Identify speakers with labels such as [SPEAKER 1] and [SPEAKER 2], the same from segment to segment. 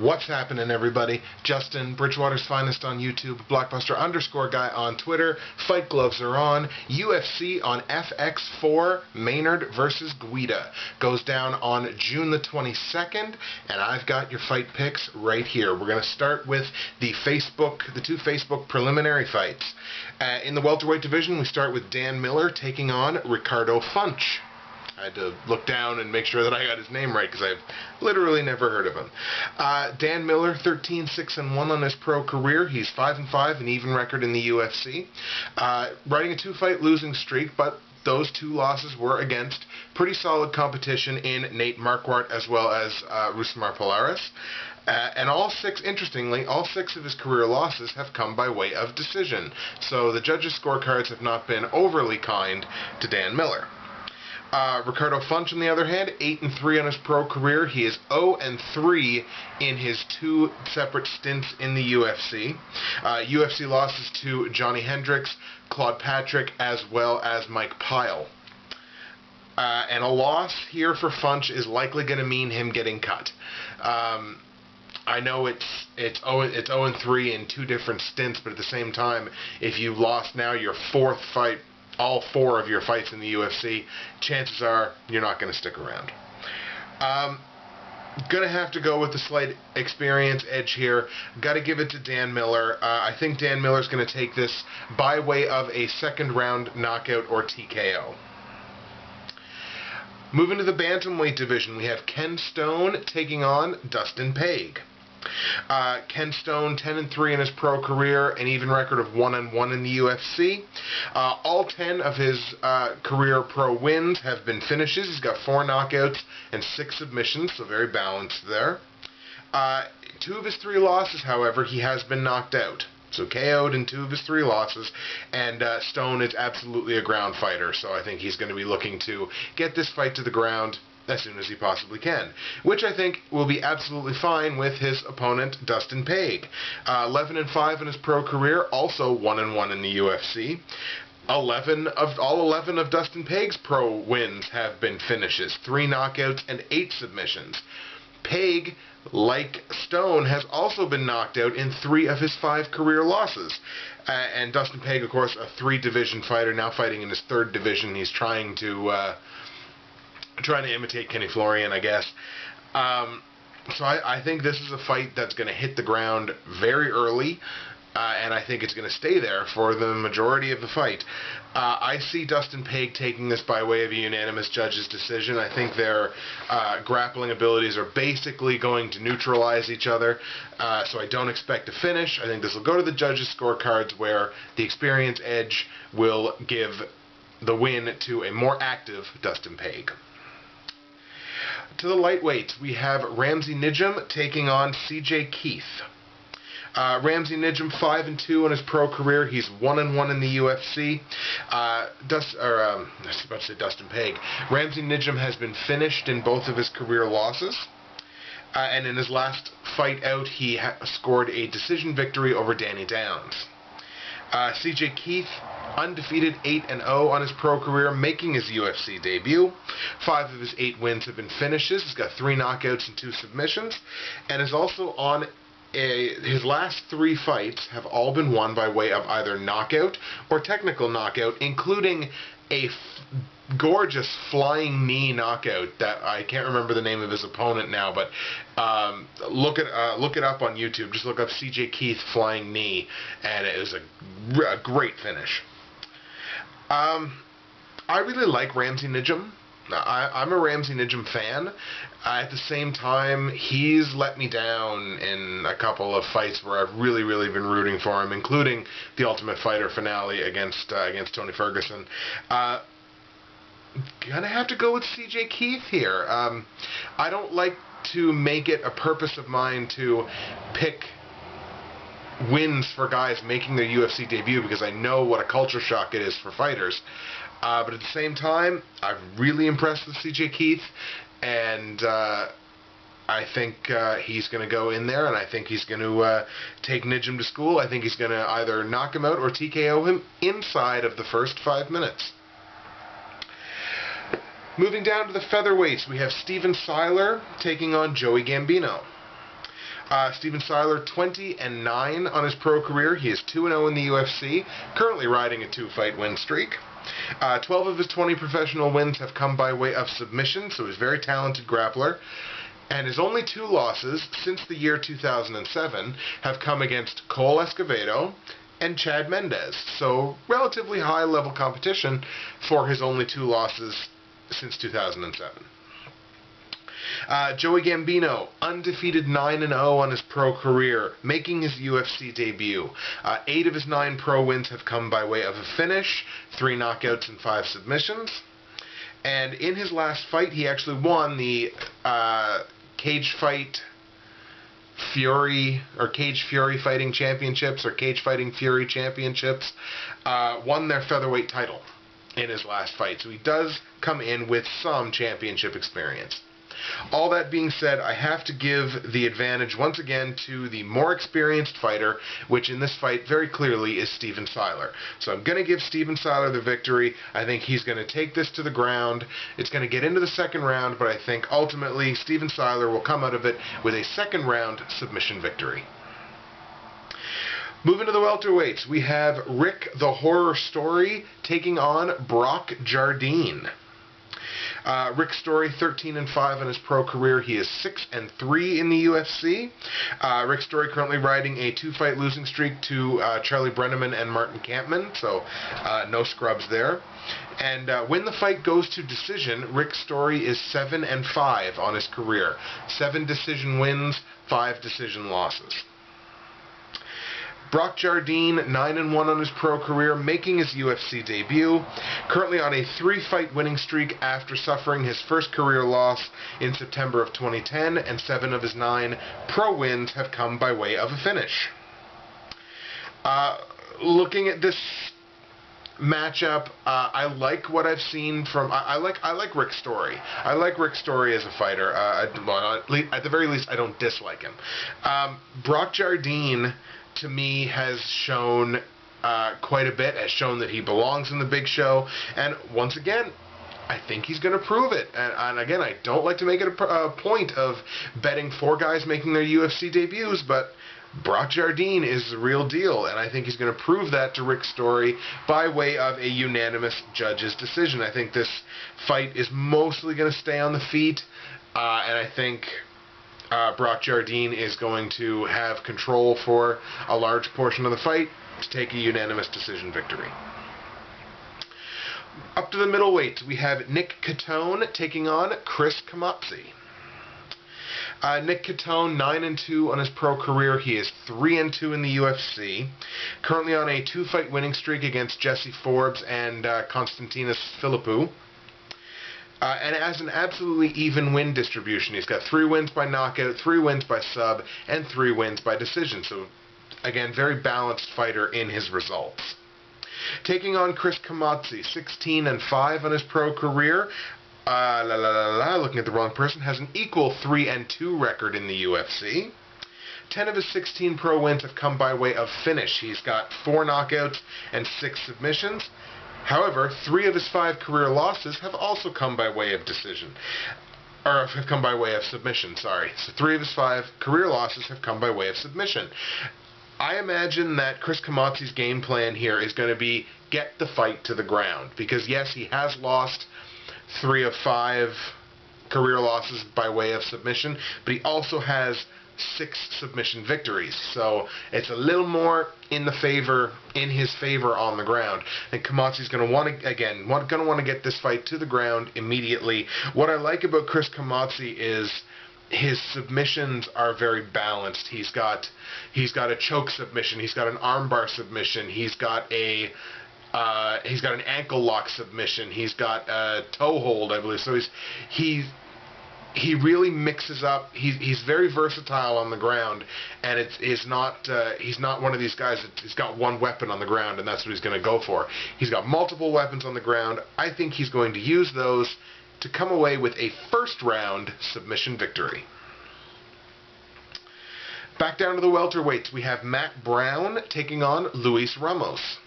[SPEAKER 1] What's happening, everybody? Justin, Bridgewater's Finest on YouTube, Blockbuster_guy on Twitter. Fight gloves are on. UFC on FX4, Maynard versus Guida. Goes down on June the 22nd, and I've got your fight picks right here. We're going to start with the two Facebook preliminary fights. In the welterweight division, we start with Dan Miller taking on Ricardo Funch. I had to look down and make sure that I got his name right because I've literally never heard of him. Dan Miller, 13-6-1 on his pro career. He's 5-5, an even record in the UFC. Riding a two-fight losing streak, but those two losses were against pretty solid competition in Nate Marquardt as well as Rousimar Polaris. And interestingly, all six of his career losses have come by way of decision. So the judges' scorecards have not been overly kind to Dan Miller. Ricardo Funch, on the other hand, 8-3 on his pro career. He is 0-3 in his two separate stints in the UFC. UFC losses to Johnny Hendricks, Claude Patrick, as well as Mike Pyle. And a loss here for Funch is likely going to mean him getting cut. I know it's 0-3 in two different stints, but at the same time, if you lost now your fourth fight, all four of your fights in the UFC, chances are you're not going to stick around. Gonna have to go with the slight experience edge here. Got to give it to Dan Miller. I think Dan Miller's going to take this by way of a second round knockout or TKO. Moving to the bantamweight division, we have Ken Stone taking on Dustin Paige. Ken Stone, 10-3 in his pro career, an even record of 1-1 in the UFC. All 10 of his career pro wins have been finishes. He's got 4 knockouts and 6 submissions, so very balanced there. 2 of his 3 losses, however, he has been knocked out. So KO'd in 2 of his 3 losses, and Stone is absolutely a ground fighter, so I think he's going to be looking to get this fight to the ground as soon as he possibly can, which I think will be absolutely fine with his opponent, Dustin Paige. 11-5 in his pro career, also 1-1 in the UFC. All 11 of Dustin Paige's pro wins have been finishes, 3 knockouts and 8 submissions. Paige, like Stone, has also been knocked out in 3 of his 5 career losses. And Dustin Paige, of course, a 3-division fighter, now fighting in his 3rd division. He's trying to imitate Kenny Florian, I guess. So I think this is a fight that's going to hit the ground very early, and I think it's going to stay there for the majority of the fight. I see Dustin Paige taking this by way of a unanimous judge's decision. I think their grappling abilities are basically going to neutralize each other, so I don't expect a finish. I think this will go to the judges' scorecards, where the experience edge will give the win to a more active Dustin Paige. To the lightweights, we have Ramsey Nijem taking on CJ Keith. Ramsey Nijem, 5-2 in his pro career. He's 1-1 in the UFC. I was about to say Dustin Paige. Ramsey Nijem has been finished in both of his career losses. And in his last fight out, he scored a decision victory over Danny Downs. CJ Keith, undefeated, 8-0 on his pro career, making his UFC debut. 5 of his 8 wins have been finishes. He's got 3 knockouts and 2 submissions, and is also on his last 3 fights have all been won by way of either knockout or technical knockout, including a gorgeous flying knee knockout that I can't remember the name of his opponent now, but look it up on YouTube. Just look up CJ Keith flying knee, and it was a great finish. I really like Ramsey Nijem. I'm a Ramsey Nijem fan. At the same time, he's let me down in a couple of fights where I've really been rooting for him, including the Ultimate Fighter finale against Tony Ferguson. Gonna have to go with CJ Keith here. I don't like to make it a purpose of mine to pick wins for guys making their UFC debut, because I know what a culture shock it is for fighters. But at the same time, I'm really impressed with CJ Keith, and I think he's going to go in there, and I think he's going to take Nijem to school. I think he's going to either knock him out or TKO him inside of the first 5 minutes. Moving down to the featherweights, we have Steven Siler taking on Joey Gambino. Steven Siler, 20-9 on his pro career. He is 2-0 in the UFC, currently riding a 2-fight win streak. 12 of his 20 professional wins have come by way of submission, so he's a very talented grappler. And his only 2 losses since the year 2007 have come against Cole Escovedo and Chad Mendes. So relatively high-level competition for his only 2 losses since 2007. Joey Gambino, undefeated 9-0 on his pro career, making his UFC debut. 8 of his 9 pro wins have come by way of a finish, 3 knockouts and 5 submissions. And in his last fight, he actually won the Cage Fury Fighting Championships, or Cage Fighting Fury Championships, won their featherweight title in his last fight. So he does come in with some championship experience. All that being said, I have to give the advantage once again to the more experienced fighter, which in this fight very clearly is Steven Siler. So I'm going to give Steven Siler the victory. I think he's going to take this to the ground. It's going to get into the second round, but I think ultimately Steven Siler will come out of it with a second round submission victory. Moving to the welterweights, we have Rick the Horror Story taking on Brock Jardine. Rick Story, 13-5 on his pro career. He is 6-3 in the UFC. Rick Story currently riding a 2-fight losing streak to Charlie Brenneman and Martin Kampmann, so no scrubs there. And when the fight goes to decision, Rick Story is 7-5 on his career. 7 decision wins, 5 decision losses. Brock Jardine, 9-1 on his pro career, making his UFC debut. Currently on a 3-fight winning streak after suffering his first career loss in September of 2010, and 7 of his 9 pro wins have come by way of a finish. Looking at this matchup, I like what I've seen from. I like Rick Story. I like Rick Story as a fighter. Well, at the very least, I don't dislike him. Brock Jardine, to me, has shown quite a bit, has shown that he belongs in the big show, and once again, I think he's going to prove it. And again, I don't like to make it a point of betting 4 guys making their UFC debuts, but Brock Jardine is the real deal, and I think he's going to prove that to Rick Story by way of a unanimous judge's decision. I think this fight is mostly going to stay on the feet, and I think Brock Jardine is going to have control for a large portion of the fight to take a unanimous decision victory. Up to the middleweight, we have Nick Catone taking on Chris Camozzi. Nick Catone, 9-2 on his pro career. He is 3-2 in the UFC. Currently on a 2-fight winning streak against Jesse Forbes and Konstantinos Philippou. And has an absolutely even win distribution. He's got 3 wins by knockout, 3 wins by sub, and 3 wins by decision. So, again, very balanced fighter in his results. Taking on Chris Camozzi, 16-5 on his pro career. Looking at the wrong person, has an equal 3-2 record in the UFC. 10 of his 16 pro wins have come by way of finish. He's got 4 knockouts and 6 submissions. However, 3 of his 5 career losses have also come by way of decision. Or have come by way of submission, sorry. So 3 of his 5 career losses have come by way of submission. I imagine that Chris Camozzi's game plan here is going to be get the fight to the ground. Because yes, he has lost 3 of 5 career losses by way of submission, but he also has 6 submission victories. So it's a little more in his favor on the ground. And Camozzi's going to want to get this fight to the ground immediately. What I like about Chris Camozzi is his submissions are very balanced. He's got a choke submission, he's got an armbar submission, he's got an ankle lock submission, he's got a toe hold, I believe. So he really mixes up. He's very versatile on the ground, and he's not one of these guys that's got one weapon on the ground and that's what he's going to go for. He's got multiple weapons on the ground. I think he's going to use those to come away with a first-round submission victory. Back down to the welterweights, we have Matt Brown taking on Luis Ramos.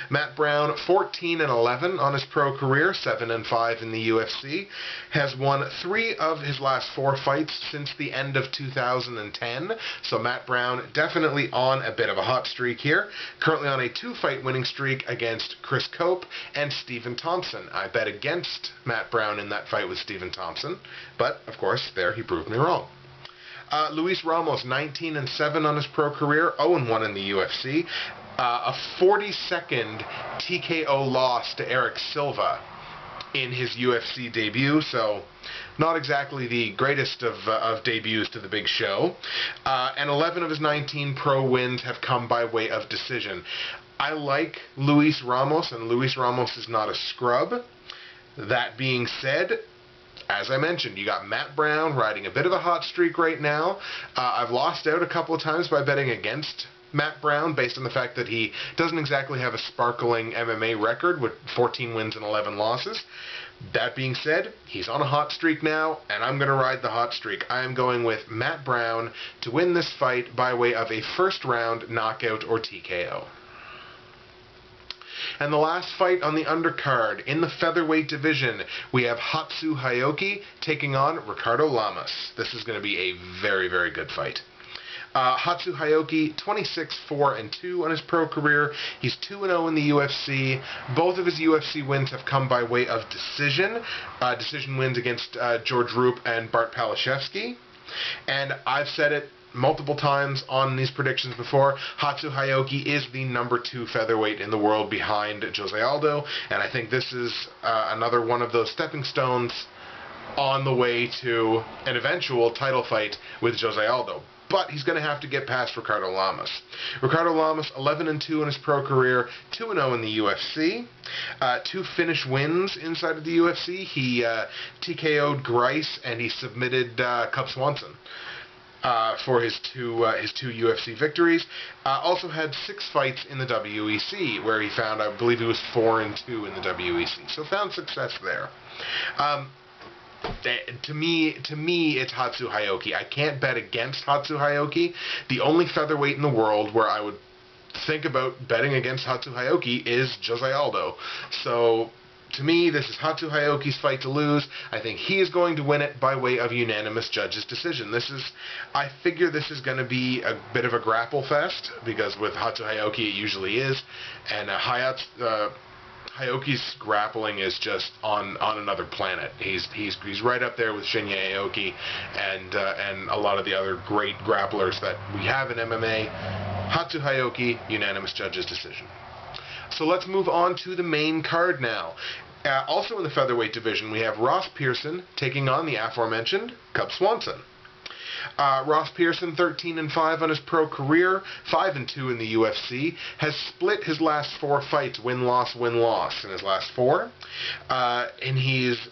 [SPEAKER 1] Matt Brown, 14-11 on his pro career, 7-5 in the UFC, has won 3 of his last 4 fights since the end of 2010, so Matt Brown definitely on a bit of a hot streak here. Currently on a 2-fight winning streak against Chris Cope and Stephen Thompson. I bet against Matt Brown in that fight with Stephen Thompson, but of course there he proved me wrong. Luis Ramos, 19-7 on his pro career, 0-1 in the UFC. A 42nd TKO loss to Eric Silva in his UFC debut, so not exactly the greatest of debuts to the big show. And 11 of his 19 pro wins have come by way of decision. I like Luis Ramos, and Luis Ramos is not a scrub. That being said, as I mentioned, you got Matt Brown riding a bit of a hot streak right now. I've lost out a couple of times by betting against Matt Brown based on the fact that he doesn't exactly have a sparkling MMA record with 14 wins and 11 losses. That being said, he's on a hot streak now, and I'm going to ride the hot streak. I am going with Matt Brown to win this fight by way of a first-round knockout or TKO. And the last fight on the undercard, in the featherweight division, we have Hudson Hioki taking on Ricardo Lamas. This is going to be a very, very good fight. Hudson Hioki, 26-4-2 on his pro career. He's 2-0 in the UFC. Both of his UFC wins have come by way of decision. Decision wins against George Roop and Bart Palashevsky. And I've said it multiple times on these predictions before, Hudson Hioki is the number 2 featherweight in the world behind Jose Aldo, and I think this is another one of those stepping stones on the way to an eventual title fight with Jose Aldo. But he's going to have to get past Ricardo Lamas. Ricardo Lamas, 11-2 in his pro career, 2-0 in the UFC. 2 finish wins inside of the UFC. He TKO'd Grice, and he submitted Cub Swanson for his two UFC victories. Also had 6 fights in the WEC, where he found, I believe he was 4-2 in the WEC. So found success there. To me, it's Hudson Hioki. I can't bet against Hudson Hioki. The only featherweight in the world where I would think about betting against Hudson Hioki is Jose Aldo. So, to me, this is Hudson Hioki's fight to lose. I think he is going to win it by way of unanimous judges' decision. I figure this is going to be a bit of a grapple fest, because with Hudson Hioki it usually is, and Hioki's grappling is just on another planet. He's right up there with Shinya Aoki and a lot of the other great grapplers that we have in MMA. Hudson Hioki, unanimous judges' decision. So let's move on to the main card now. Also in the featherweight division, we have Ross Pearson taking on the aforementioned Cub Swanson. Ross Pearson, 13-5 on his pro career, 5-2 in the UFC, has split his last 4 fights, win-loss in his last 4, and he's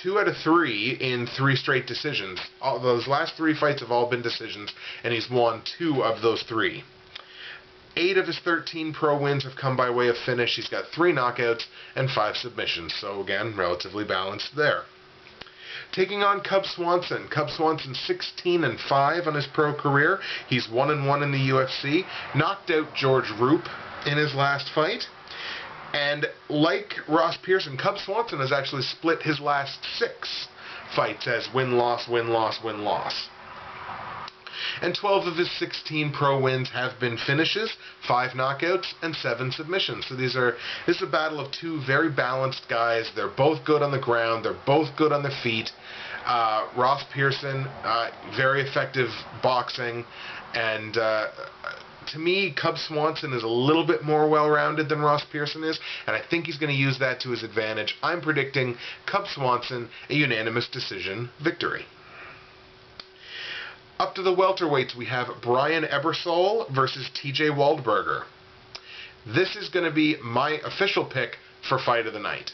[SPEAKER 1] 2 out of 3 in 3 straight decisions. Those last 3 fights have all been decisions, and he's won 2 of those 3. 8 of his 13 pro wins have come by way of finish. He's got 3 knockouts and 5 submissions, so again, relatively balanced there. Taking on Cub Swanson. Cub Swanson, 16-5 on his pro career. He's 1-1 in the UFC. Knocked out George Roop in his last fight. And like Ross Pearson, Cub Swanson has actually split his last 6 fights as win-loss, win-loss, win-loss. And 12 of his 16 pro wins have been finishes, 5 knockouts, and 7 submissions. So this is a battle of 2 very balanced guys. They're both good on the ground. They're both good on their feet. Ross Pearson, very effective boxing. And to me, Cub Swanson is a little bit more well-rounded than Ross Pearson is, and I think he's going to use that to his advantage. I'm predicting Cub Swanson a unanimous decision victory. Up to the welterweights, we have Brian Ebersole versus TJ Wahlburger. This is going to be my official pick for Fight of the Night.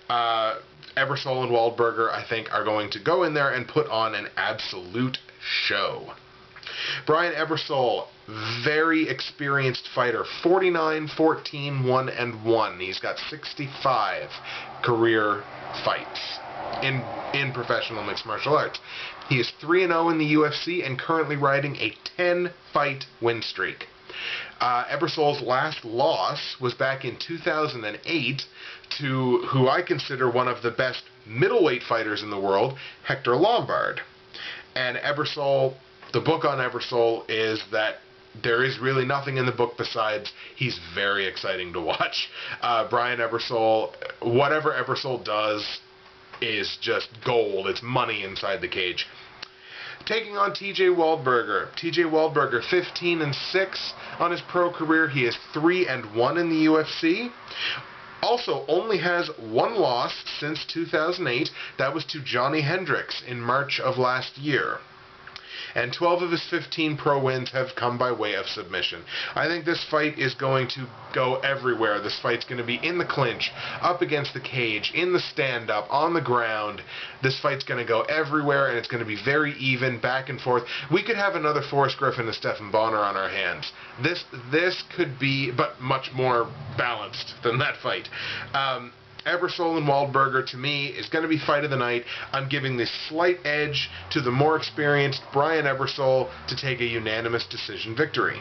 [SPEAKER 1] Ebersole and Wahlburger, I think, are going to go in there and put on an absolute show. Brian Ebersole, very experienced fighter, 49-14-1-1. He's got 65 career fights in professional mixed martial arts. He is 3-0 in the UFC and currently riding a 10-fight win streak. Ebersole's last loss was back in 2008 to who I consider one of the best middleweight fighters in the world, Hector Lombard. And Ebersole, the book on Ebersole is that there is really nothing in the book besides he's very exciting to watch. Brian Ebersole, whatever Ebersole does is just gold. It's money inside the cage. Taking on T.J. Wahlburger. T.J. Wahlburger, 15-6 on his pro career. He is 3-1 in the UFC. Also, only has one loss since 2008. That was to Johnny Hendricks in March of last year. And 12 of his 15 pro wins have come by way of submission. I think this fight is going to go everywhere. This fight's going to be in the clinch, up against the cage, in the stand-up, on the ground. This fight's going to go everywhere, and it's going to be very even, back and forth. We could have another Forrest Griffin and Stephan Bonner on our hands. This could be, but much more balanced than that fight. Ebersole and Wahlburger, to me, is going to be fight of the night. I'm giving the slight edge to the more experienced Brian Ebersole to take a unanimous decision victory.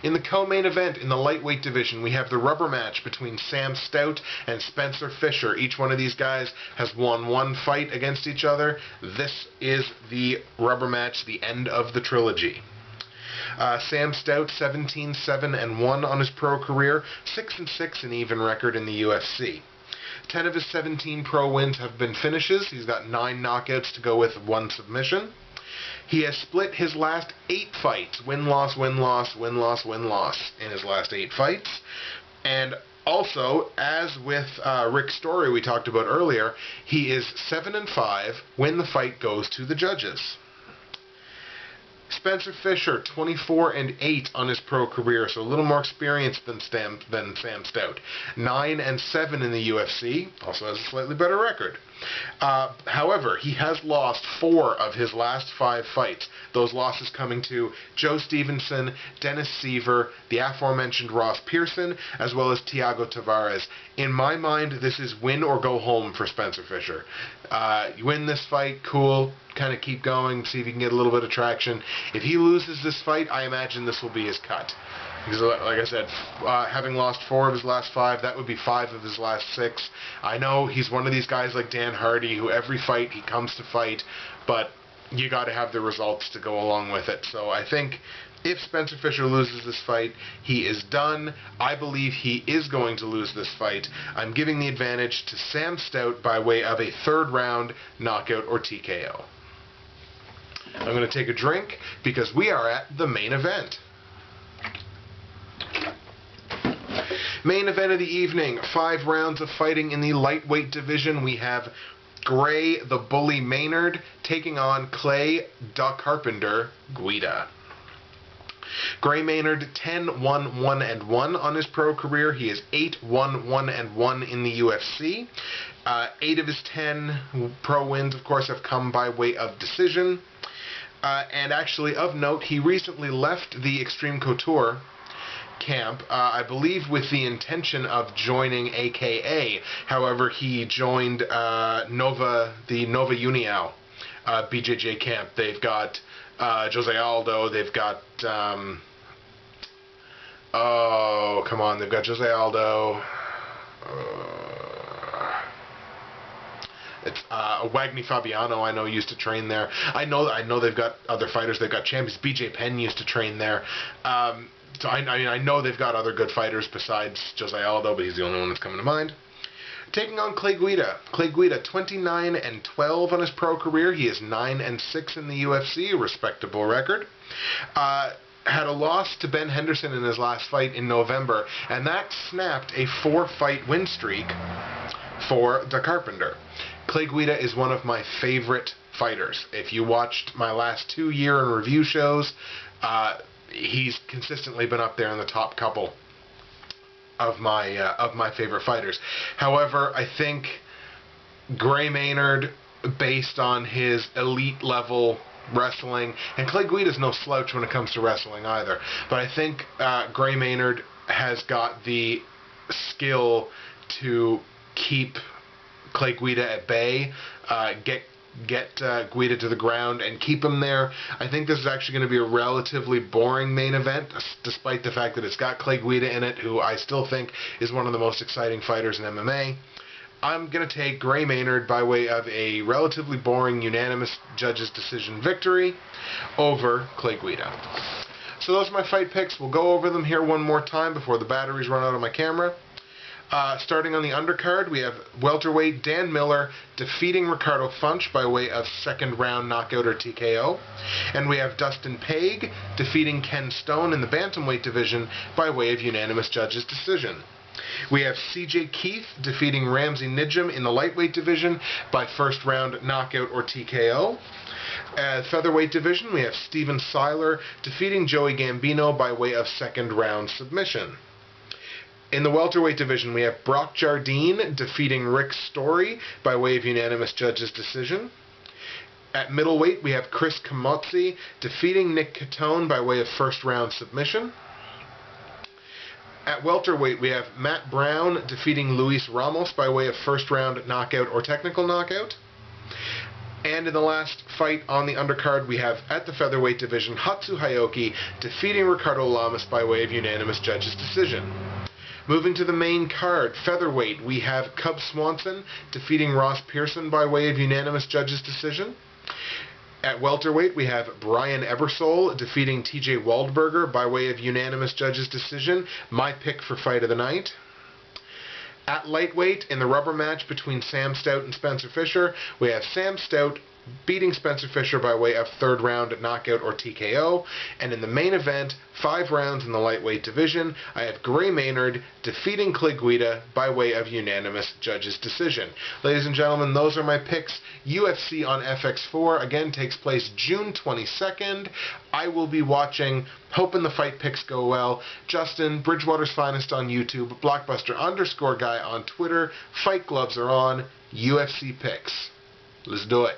[SPEAKER 1] In the co-main event in the lightweight division, we have the rubber match between Sam Stout and Spencer Fisher. Each one of these guys has won one fight against each other. This is the rubber match, the end of the trilogy. Sam Stout, 17-7-1 on his pro career, 6-6 in even record in the UFC. 10 of his 17 pro wins have been finishes. He's got 9 knockouts to go with 1 submission. He has split his last 8 fights, win-loss, win-loss, win-loss, win-loss in his last 8 fights. And also, as with Rick Story we talked about earlier, he is 7-5 when the fight goes to the judges. Spencer Fisher, 24-8 on his pro career, so a little more experienced than Sam Stout. 9-7 in the UFC, also has a slightly better record. However, he has lost 4 of his last 5 fights. Those losses coming to Joe Stevenson, Dennis Seaver, the aforementioned Ross Pearson, as well as Thiago Tavares. In my mind, this is win or go home for Spencer Fisher. You win this fight, cool, kind of keep going, see if you can get a little bit of traction. If he loses this fight, I imagine this will be his cut. Because, like I said, having lost 4 of his last 5, that would be 5 of his last 6. I know he's one of these guys like Dan Hardy, who every fight he comes to fight, but you got to have the results to go along with it. So I think if Spencer Fisher loses this fight, he is done. I believe he is going to lose this fight. I'm giving the advantage to Sam Stout by way of a 3rd round knockout or TKO. I'm going to take a drink because we are at the main event. Main event of the evening, 5 rounds of fighting in the lightweight division. We have Gray, the Bully Maynard, taking on Clay, the Carpenter, Guida. Gray Maynard, 10-1-1-1 on his pro career. He is 8-1-1-1 in the UFC. 8 of his 10 pro wins, of course, have come by way of decision. And actually, of note, he recently left the Extreme Couture camp, I believe with the intention of joining AKA. However, he joined the Nova União BJJ camp. They've got Jose Aldo, they've got oh, come on, they've got Jose Aldo, it's Wagner Fabiano, I know, used to train there. I know they've got other fighters. They've got champions. BJ Penn used to train there. So I know they've got other good fighters besides Jose Aldo, but he's the only one that's coming to mind. Taking on Clay Guida. Clay Guida, 29-12 on his pro career. He is 9-6 in the UFC, a respectable record. Had a loss to Ben Henderson in his last fight in November, and that snapped a 4-fight win streak for the Carpenter. Clay Guida is one of my favorite fighters. If you watched my last 2 year in review shows, he's consistently been up there in the top couple of my favorite fighters. However, I think Gray Maynard, based on his elite level wrestling, and Clay Guida's no slouch when it comes to wrestling either, but I think Gray Maynard has got the skill to keep Clay Guida at bay, get get Guida to the ground and keep him there. I think this is actually going to be a relatively boring main event, despite the fact that it's got Clay Guida in it, who I still think is one of the most exciting fighters in MMA. I'm going to take Gray Maynard by way of a relatively boring unanimous judges' decision victory over Clay Guida. So those are my fight picks. We'll go over them here one more time before the batteries run out of my camera. Starting on the undercard, we have welterweight Dan Miller defeating Ricardo Funch by way of second round knockout or TKO. And we have Dustin Paig defeating Ken Stone in the bantamweight division by way of unanimous judges' decision. We have CJ Keith defeating Ramsey Nijem in the lightweight division by first round knockout or TKO. At featherweight division, we have Steven Siler defeating Joey Gambino by way of second round submission. In the welterweight division, we have Brock Jardine defeating Rick Story by way of unanimous judges' decision. At middleweight, we have Chris Camozzi defeating Nick Catone by way of first-round submission. At welterweight, we have Matt Brown defeating Luis Ramos by way of first-round knockout or technical knockout. And in the last fight on the undercard, we have, at the featherweight division, Hioki defeating Ricardo Lamas by way of unanimous judges' decision. Moving to the main card, featherweight, we have Cub Swanson defeating Ross Pearson by way of unanimous judges' decision. At welterweight, we have Brian Ebersole defeating TJ Wahlburger by way of unanimous judges' decision. My pick for fight of the night. At lightweight, in the rubber match between Sam Stout and Spencer Fisher, we have Sam Stout beating Spencer Fisher by way of third round knockout or TKO. And in the main event, 5 rounds in the lightweight division, I have Gray Maynard defeating Clay Guida by way of unanimous judges' decision. Ladies and gentlemen, those are my picks. UFC on FX4, again, takes place June 22nd. I will be watching, hoping the fight picks go well. Justin, Bridgewater's Finest on YouTube, Blockbuster_guy on Twitter. Fight gloves are on. UFC picks. Let's do it.